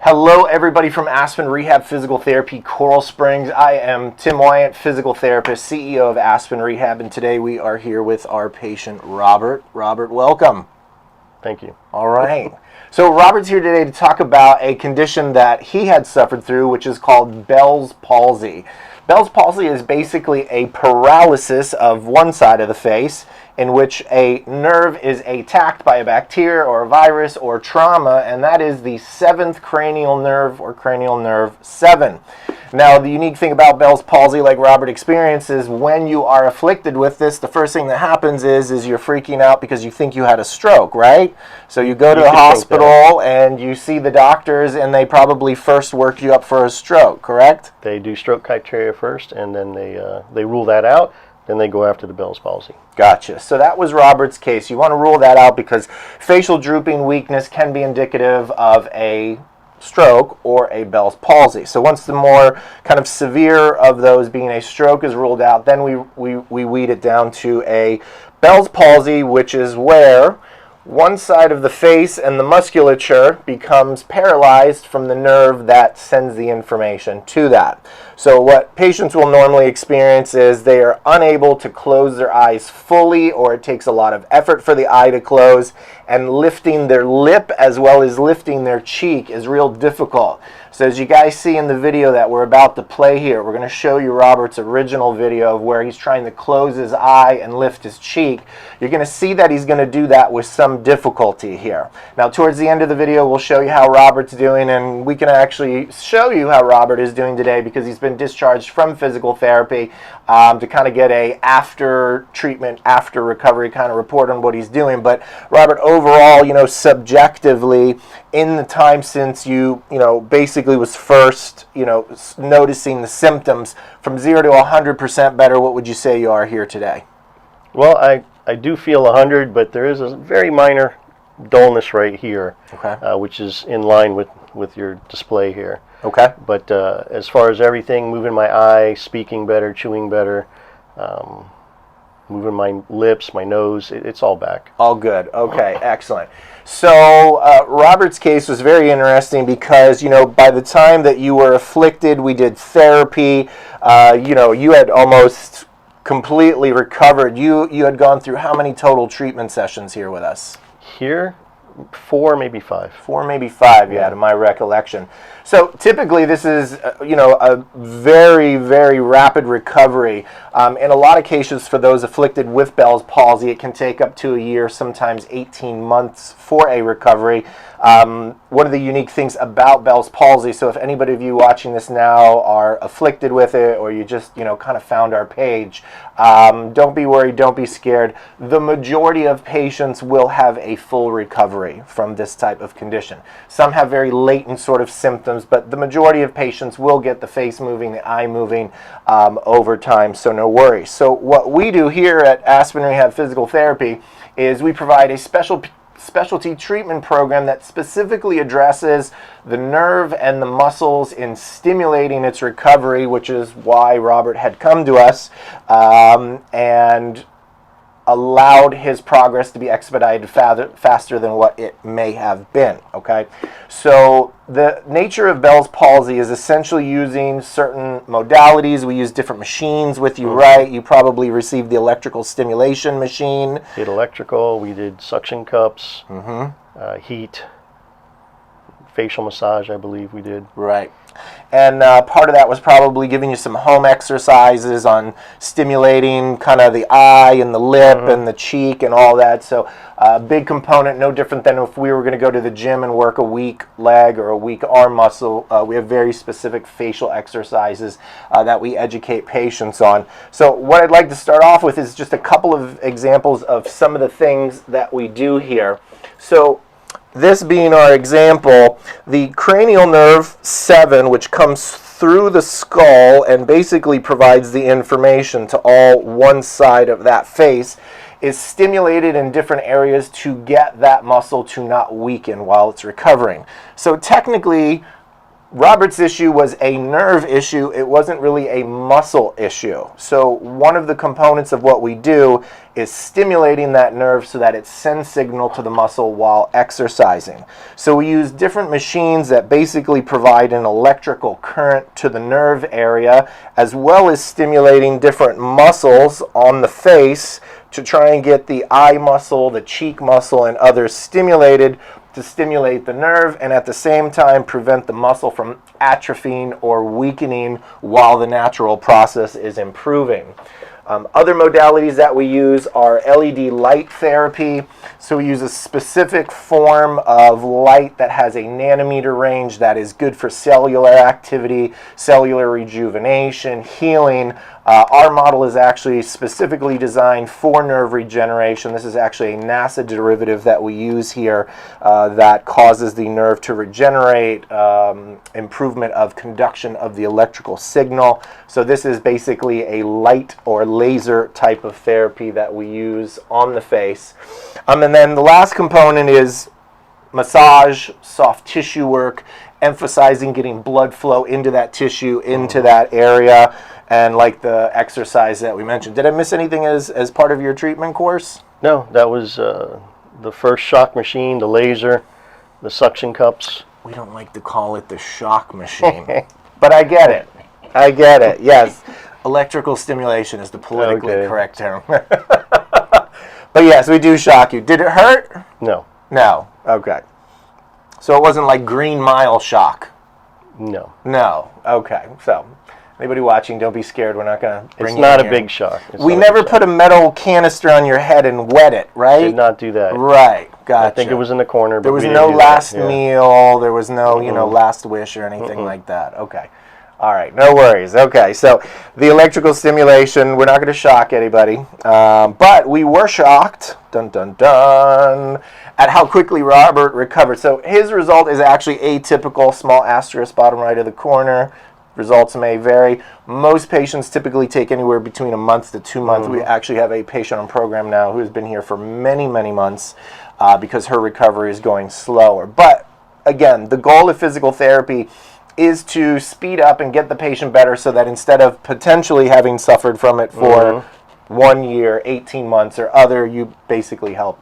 Hello everybody from Aspen Rehab Physical Therapy, Coral Springs. I am Tim Wyatt, physical therapist, CEO of Aspen Rehab, and today we are here with our patient Robert. Robert, welcome. Thank you. All right. So Robert's here today to talk about a condition that he had suffered through, which is called Bell's palsy. Bell's palsy is basically a paralysis of one side of the face in which a nerve is attacked by a bacteria or a virus or trauma, and that is the seventh cranial nerve or cranial nerve 7. Now, the unique thing about Bell's palsy, like Robert experiences, when you are afflicted with this, the first thing that happens is you're freaking out because you think you had a stroke, right? So you go to the hospital and you see the doctors, and they probably first work you up for a stroke, correct? They do stroke criteria first, and then they rule that out. Then they go after the Bell's palsy. Gotcha. So that was Robert's case. You want to rule that out because facial drooping weakness can be indicative of a stroke or a Bell's palsy. So once the more kind of severe of those, being a stroke, is ruled out, then we weed it down to a Bell's palsy, which is where one side of the face and the musculature becomes paralyzed from the nerve that sends the information to that. So what patients will normally experience is they are unable to close their eyes fully, or it takes a lot of effort for the eye to close, and lifting their lip as well as lifting their cheek is real difficult. So as you guys see in the video that we're about to play here, we're going to show you Robert's original video of where he's trying to close his eye and lift his cheek. You're going to see that he's going to do that with some difficulty here. Now towards the end of the video, we'll show you how Robert's doing, and we can actually show you how Robert is doing today because he's been discharged from physical therapy to kind of get a after treatment, after recovery kind of report on what he's doing. But Robert, overall, subjectively, in the time since you basically was first, noticing the symptoms, from 0 to 100% better, what would you say you are here today? Well, I do feel 100, but there is a very minor dullness right here, okay, which is in line with your display here. Okay. But as far as everything, moving my eye, speaking better, chewing better, moving my lips, my nose, it's all back. All good. Okay, excellent. So Robert's case was very interesting because, by the time that you were afflicted, we did therapy. You had almost completely recovered. You had gone through how many total treatment sessions here with us? Here? 4, maybe 5. 4, maybe 5, yeah, to my recollection. So typically this is, a very, very rapid recovery. In a lot of cases for those afflicted with Bell's palsy, it can take up to a year, sometimes 18 months for a recovery. One of the unique things about Bell's palsy, so if anybody of you watching this now are afflicted with it, or you just, kind of found our page, don't be worried, don't be scared. The majority of patients will have a full recovery from this type of condition. Some have very latent sort of symptoms, but the majority of patients will get the face moving, the eye moving over time, so no worries. So what we do here at Aspen Rehab Physical Therapy is we provide a specialty treatment program that specifically addresses the nerve and the muscles in stimulating its recovery, which is why Robert had come to us and allowed his progress to be expedited faster than what it may have been, okay? So the nature of Bell's palsy is essentially using certain modalities. We use different machines with you, right? You probably received the electrical stimulation machine. Did electrical, we did suction cups, heat, facial massage, I believe we did. Right. And part of that was probably giving you some home exercises on stimulating kind of the eye and the lip and the cheek and all that. So a big component, no different than if we were going to go to the gym and work a weak leg or a weak arm muscle. We have very specific facial exercises that we educate patients on. So what I'd like to start off with is just a couple of examples of some of the things that we do here. So this being our example, the cranial nerve 7, which comes through the skull and basically provides the information to all one side of that face, is stimulated in different areas to get that muscle to not weaken while it's recovering. So technically, Robert's issue was a nerve issue. It wasn't really a muscle issue. So one of the components of what we do is stimulating that nerve so that it sends signal to the muscle while exercising. So we use different machines that basically provide an electrical current to the nerve area, as well as stimulating different muscles on the face to try and get the eye muscle, the cheek muscle, and others stimulated to stimulate the nerve and at the same time prevent the muscle from atrophying or weakening while the natural process is improving. Other modalities that we use are LED light therapy. So we use a specific form of light that has a nanometer range that is good for cellular activity, cellular rejuvenation, healing. Our model is actually specifically designed for nerve regeneration. This is actually a NASA derivative that we use here that causes the nerve to regenerate, improvement of conduction of the electrical signal. So this is basically a light or laser type of therapy that we use on the face. And then the last component is massage, soft tissue work, emphasizing getting blood flow into that tissue, into that area, and like the exercise that we mentioned. Did I miss anything as part of your treatment course? No, that was the first shock machine, the laser, the suction cups. We don't like to call it the shock machine, but I get it. I get it, yes. Electrical stimulation is the politically correct term. But yes, we do shock you. Did it hurt? No. No. Okay. So it wasn't like Green Mile shock? No. No. Okay. So anybody watching, don't be scared. We're not going to bring It's you not in a here. big shock. We never put a metal canister on your head and wet it, right? Did not do that. Right. Gotcha. I think it was in the corner. But there was we no didn't do last that. Yeah. meal. There was no, last wish or anything like that. Okay. All right. No worries. Okay. So the electrical stimulation, we're not going to shock anybody. But we were shocked, dun, dun, dun, at how quickly Robert recovered. So his result is actually atypical, small asterisk, bottom right of the corner. Results may vary. Most patients typically take anywhere between a month to 2 months. We actually have a patient on program now who has been here for many, many months because her recovery is going slower. But again, the goal of physical therapy is to speed up and get the patient better so that instead of potentially having suffered from it for 1 year, 18 months or other, you basically help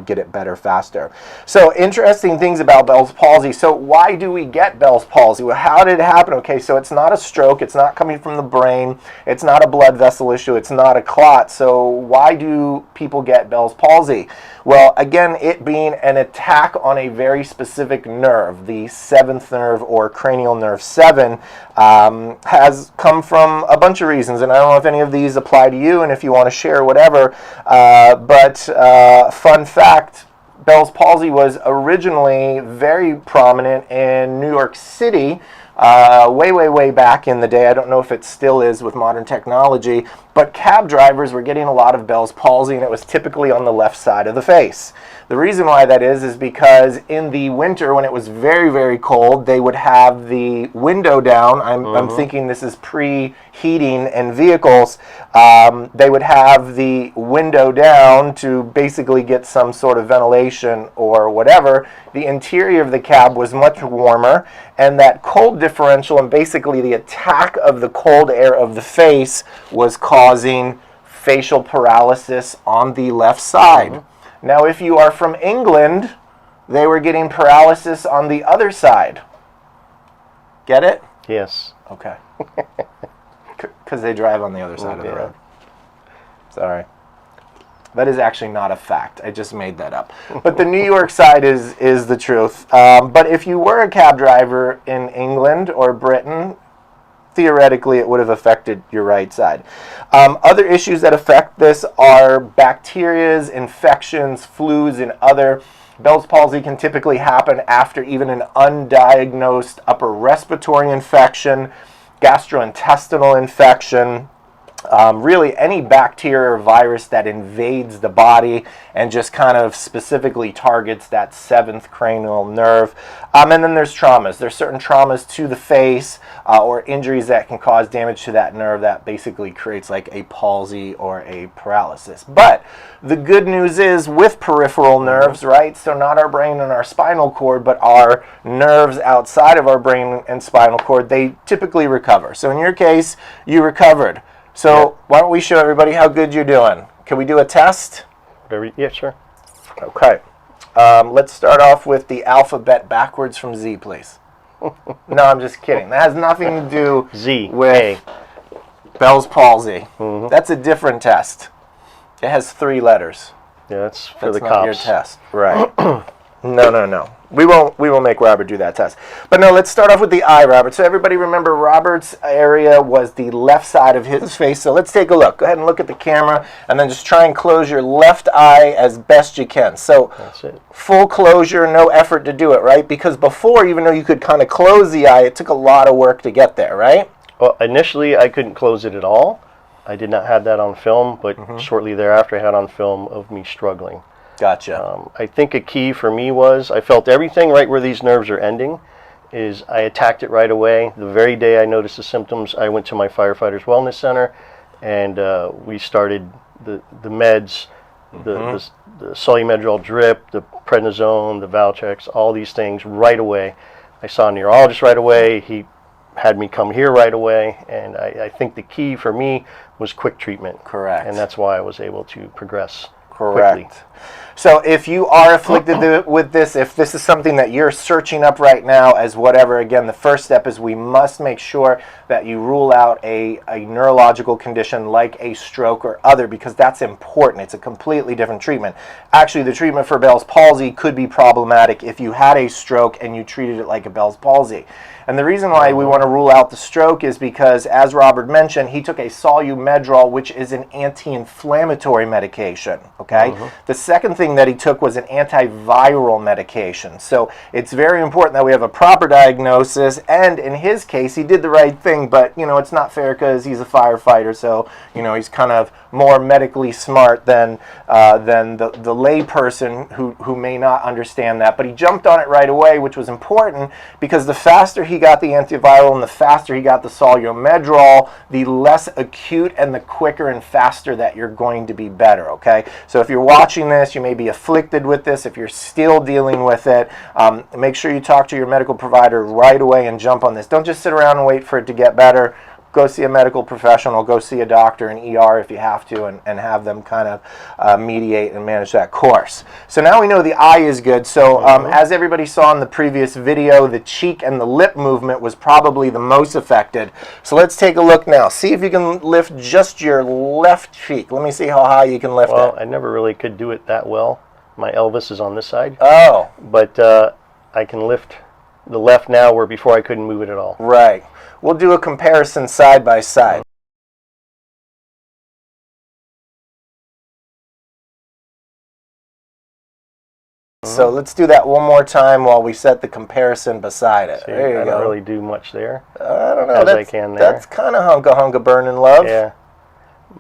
get it better faster. So interesting things about Bell's palsy. So why do we get Bell's palsy? Well, how did it happen? Okay, so it's not a stroke. It's not coming from the brain. It's not a blood vessel issue. It's not a clot. So why do people get Bell's palsy? Well, again, it being an attack on a very specific nerve, the seventh nerve or cranial nerve 7, has come from a bunch of reasons. And I don't know if any of these apply to you and if you want to share whatever. But fun fact, Bell's palsy was originally very prominent in New York City way back in the day. I don't know if it still is with modern technology, but cab drivers were getting a lot of Bell's palsy, and it was typically on the left side of the face. The reason why that is because in the winter when it was very cold, they would have the window down. I'm thinking this is pre-heating and vehicles. They would have the window down to basically get some sort of ventilation or whatever. The interior of the cab was much warmer, and that cold differential and basically the attack of the cold air of the face was causing facial paralysis on the left side. Now, if you are from England, they were getting paralysis on the other side. Get it? Yes. Okay. Because they drive on the other side of the road. Sorry. That is actually not a fact. I just made that up. But the New York side is the truth. But if you were a cab driver in England or Britain, theoretically it would have affected your right side. Other issues that affect this are bacterias, infections, flus, and other. Bell's palsy can typically happen after even an undiagnosed upper respiratory infection, gastrointestinal infection, really any bacteria or virus that invades the body and just kind of specifically targets that seventh cranial nerve. And then there's traumas. There's certain traumas to the face or injuries that can cause damage to that nerve that basically creates like a palsy or a paralysis. But the good news is with peripheral nerves, right? So not our brain and our spinal cord, but our nerves outside of our brain and spinal cord, they typically recover. So in your case, you recovered. So why don't we show everybody how good you're doing? Can we do a test? Yeah, sure. Okay. Let's start off with the alphabet backwards from Z, please. No, I'm just kidding. That has nothing to do Z with Bell's palsy. That's a different test. It has 3 letters. Yeah, that's for That's the not cops. your test, right? No. We won't make Robert do that test. But no, let's start off with the eye, Robert. So everybody remember Robert's area was the left side of his face. So let's take a look. Go ahead and look at the camera and then just try and close your left eye as best you can. So That's it. Full closure, no effort to do it, right? Because before, even though you could kind of close the eye, it took a lot of work to get there, right? Well, initially I couldn't close it at all. I did not have that on film, but shortly thereafter I had on film of me struggling. Gotcha. I think a key for me was I felt everything right where these nerves are ending is I attacked it right away. The very day I noticed the symptoms, I went to my firefighter's wellness center and we started the meds, the Solumedrol drip, the Prednisone, the Valtrex, all these things right away. I saw a neurologist right away. He had me come here right away, and I think the key for me was quick treatment. Correct. And that's why I was able to progress Correct. quickly. So if you are afflicted with this, if this is something that you're searching up right now as whatever, again, the first step is we must make sure that you rule out a neurological condition like a stroke or other, because that's important. It's a completely different treatment. Actually, the treatment for Bell's palsy could be problematic if you had a stroke and you treated it like a Bell's palsy. And the reason why we want to rule out the stroke is because, as Robert mentioned, he took a Solumedrol, which is an anti-inflammatory medication, okay? The second thing that he took was an antiviral medication. So it's very important that we have a proper diagnosis, and in his case, he did the right thing, but, you know, it's not fair because he's a firefighter, so, you know, he's kind of more medically smart than the lay person who may not understand that. But he jumped on it right away, which was important, because the faster he got the antiviral and the faster he got the Solumedrol, the less acute and the quicker and faster that you're going to be better, okay? So if you're watching this, you may be afflicted with this. If you're still dealing with it, make sure you talk to your medical provider right away and jump on this. Don't just sit around and wait for it to get better. Go see a medical professional, go see a doctor, an ER if you have to, and have them kind of mediate and manage that course. So now we know the eye is good. So as everybody saw in the previous video, the cheek and the lip movement was probably the most affected. So let's take a look now. See if you can lift just your left cheek. Let me see how high you can lift it. Well, I never really could do it that well. My Elvis is on this side. Oh. But I can lift the left now where before I couldn't move it at all. Right. We'll do a comparison side by side. So let's do that one more time while we set the comparison beside it. See, There you I go. don't really do much there. I don't know. As I That's, can there. that's kind of hunka burning love. Yeah.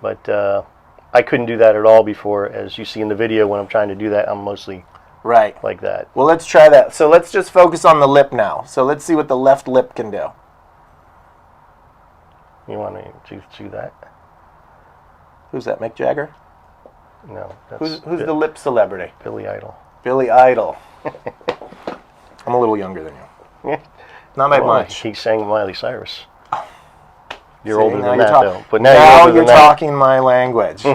But I couldn't do that at all before. As you see in the video, when I'm trying to do that, I'm mostly Right. like that. Well, let's try that. So let's just focus on the lip now. So let's see what the left lip can do. You want to do that? Who's that, Mick Jagger? No. That's Who's the lip celebrity? Billy Idol. Billy Idol. I'm a little younger than you. Yeah. Not by Well, much. He sang Miley Cyrus. You're See, older now than you're that, though. But now now you're older you're than that. talking my language. All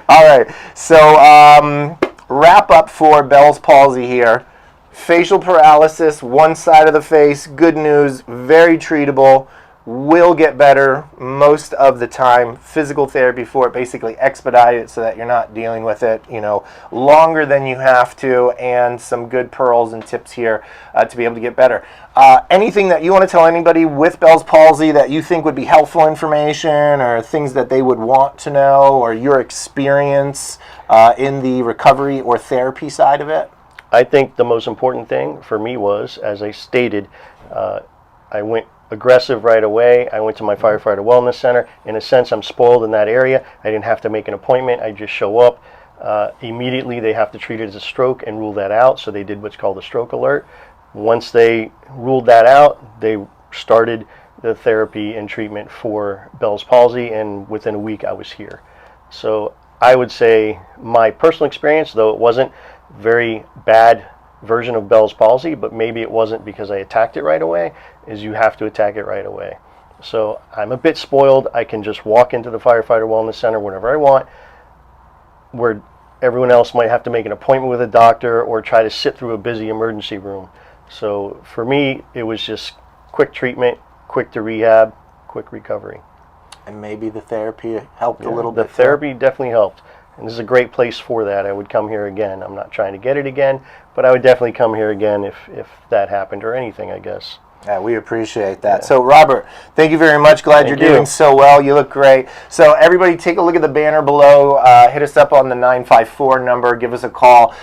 right. So wrap up for Bell's palsy here. Facial paralysis, one side of the face. Good news, very treatable. Will get better most of the time. Physical therapy for it, basically expedite it so that you're not dealing with it, you know, longer than you have to, and some good pearls and tips here to be able to get better. Anything that you want to tell anybody with Bell's palsy that you think would be helpful information, or things that they would want to know, or your experience in the recovery or therapy side of it? I think the most important thing for me was, as I stated, I went aggressive right away. I went to my firefighter wellness center. In a sense, I'm spoiled in that area. I didn't have to make an appointment. I just show up. Immediately, they have to treat it as a stroke and rule that out. So they did what's called a stroke alert. Once they ruled that out, they started the therapy and treatment for Bell's palsy, and within a week I was here. So I would say my personal experience, though it wasn't very bad version of Bell's palsy, but maybe it wasn't because I attacked it right away, is you have to attack it right away. So I'm a bit spoiled. I can just walk into the firefighter wellness center whenever I want, where everyone else might have to make an appointment with a doctor or try to sit through a busy emergency room. So for me, it was just quick treatment, quick to rehab, quick recovery. And maybe the therapy helped a little The bit. therapy definitely helped. And this is a great place for that. I would come here again. I'm not trying to get it again, but I would definitely come here again if that happened, or anything, I guess. Yeah, we appreciate that. So, Robert, thank you very much. Glad you're Thank you. doing so well. You look great. So, everybody, take a look at the banner below. Hit us up on the 954 number. Give us a call.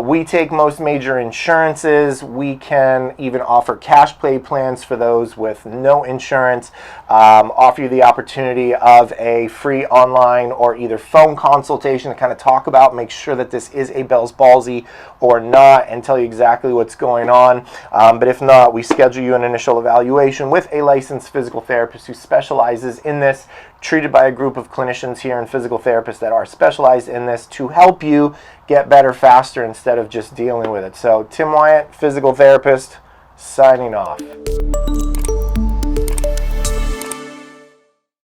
We take most major insurances. We can even offer cash pay plans for those with no insurance. Offer you the opportunity of a free online or either phone consultation to kind of talk about, make sure that this is a Bell's palsy or not, and tell you exactly what's going on. But if not, we schedule you an initial evaluation with a licensed physical therapist who specializes in this, treated by a group of clinicians here and physical therapists that are specialized in this to help you get better faster instead of just dealing with it. So Tim Wyatt, physical therapist, signing off.